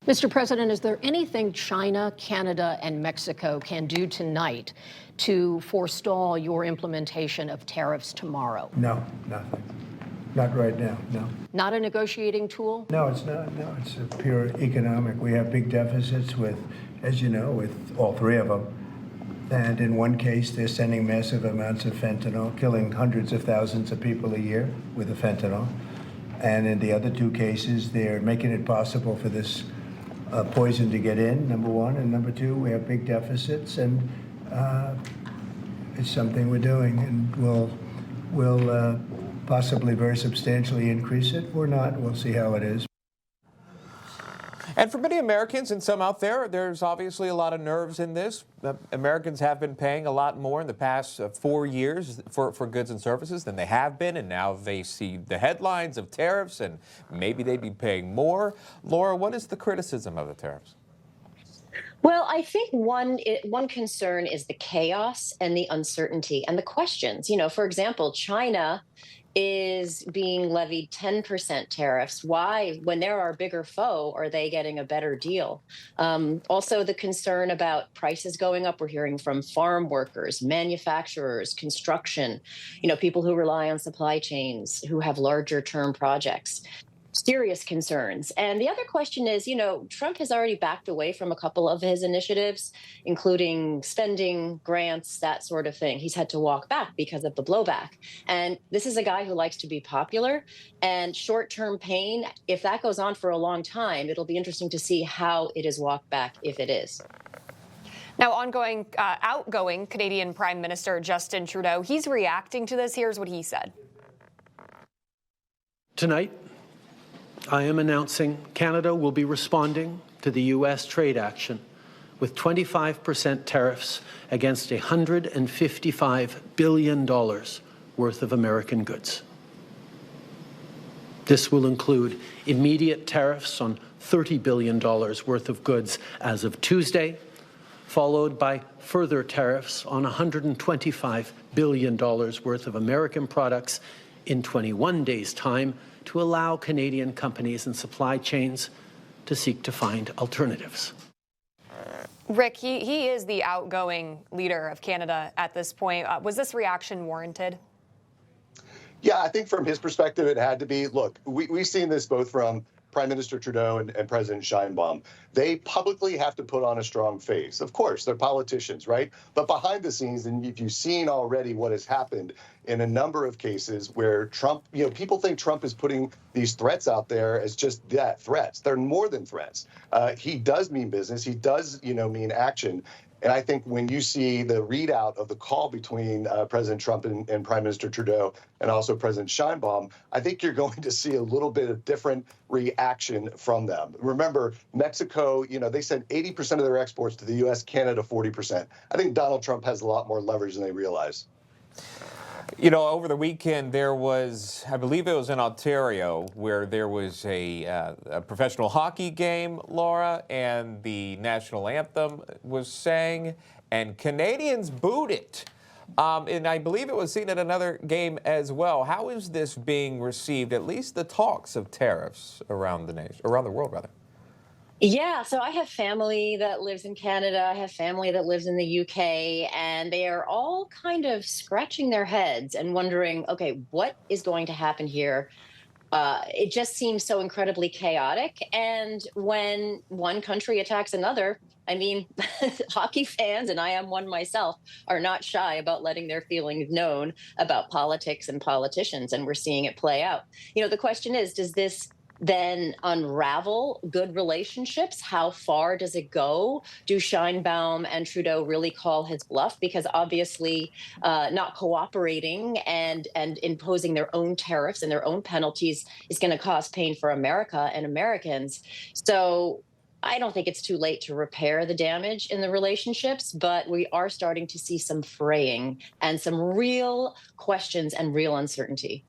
Mr. President, is there anything China, Canada, and Mexico can do tonight to forestall your implementation of tariffs tomorrow? No, nothing. Not right now, no. Not a negotiating tool? No, it's not. No, it's a pure economic. We have big deficits with, as you know, with all three of them. And in one case, they're sending massive amounts of fentanyl, killing hundreds of thousands of people a year with the fentanyl. And in the other two cases, they're making it possible for this poison to get in, number one. And number two, we have big deficits, and it's something we're doing. And we'll possibly very substantially increase it. We're not. We'll see how it is. And for many Americans and some out there, there's obviously a lot of nerves in this. Americans have been paying a lot more in the past 4 years for goods and services than they have been, and now they see the headlines of tariffs, and maybe they'd be paying more. Laura, what is the criticism of the tariffs? Well, I think one concern is the chaos and the uncertainty and the questions. You know, for example, China is being levied 10% tariffs. Why, when they're our bigger foe, are they getting a better deal? Also, the concern about prices going up. We're hearing from farm workers, manufacturers, construction, you know, people who rely on supply chains, who have larger term projects. Serious concerns. And the other question is, you know, Trump has already backed away from a couple of his initiatives, including spending, grants, that sort of thing. He's had to walk back because of the blowback. And this is a guy who likes to be popular, and short-term pain, if that goes on for a long time, it'll be interesting to see how it is walked back, if it is. Now, outgoing Canadian Prime Minister Justin Trudeau, he's reacting to this. Here's what he said. Tonight, I am announcing Canada will be responding to the U.S. trade action with 25% tariffs against $155 billion worth of American goods. This will include immediate tariffs on $30 billion worth of goods as of Tuesday, followed by further tariffs on $125 billion worth of American products in 21 days' time, to allow Canadian companies and supply chains to seek to find alternatives. Rick, he is the outgoing leader of Canada at this point. Was this reaction warranted? Yeah, I think from his perspective, it had to be. Look, we've seen this both from Prime Minister Trudeau and President Sheinbaum. They publicly have to put on a strong face. Of course, they're politicians, right? But behind the scenes, and if you've seen already what has happened in a number of cases where Trump, you know, people think Trump is putting these threats out there as just that, threats. They're more than threats. He does mean business. He does, you know, mean action. And I think when you see the readout of the call between President Trump and Prime Minister Trudeau and also President Sheinbaum, I think you're going to see a little bit of different reaction from them. Remember, Mexico, you know, they send 80% of their exports to the U.S., Canada 40%. I think Donald Trump has a lot more leverage than they realize. You know, over the weekend, there was, I believe it was in Ontario, where there was a professional hockey game, Laura, and the national anthem was sang, and Canadians booed it. And I believe it was seen at another game as well. How is this being received, at least the talks of tariffs around the nation, around the world, rather? Yeah, so I have family that lives in Canada. I have family that lives in the UK, and they are all kind of scratching their heads and wondering, okay, what is going to happen here? It just seems so incredibly chaotic. And when one country attacks another, I mean, hockey fans, and I am one myself, are not shy about letting their feelings known about politics and politicians, and we're seeing it play out. You know, the question is, does this then unravel good relationships? How far does it go? Do Sheinbaum and Trudeau really call his bluff? Because obviously not cooperating and imposing their own tariffs and their own penalties is going to cause pain for America and Americans. So I don't think it's too late to repair the damage in the relationships, but we are starting to see some fraying and some real questions and real uncertainty.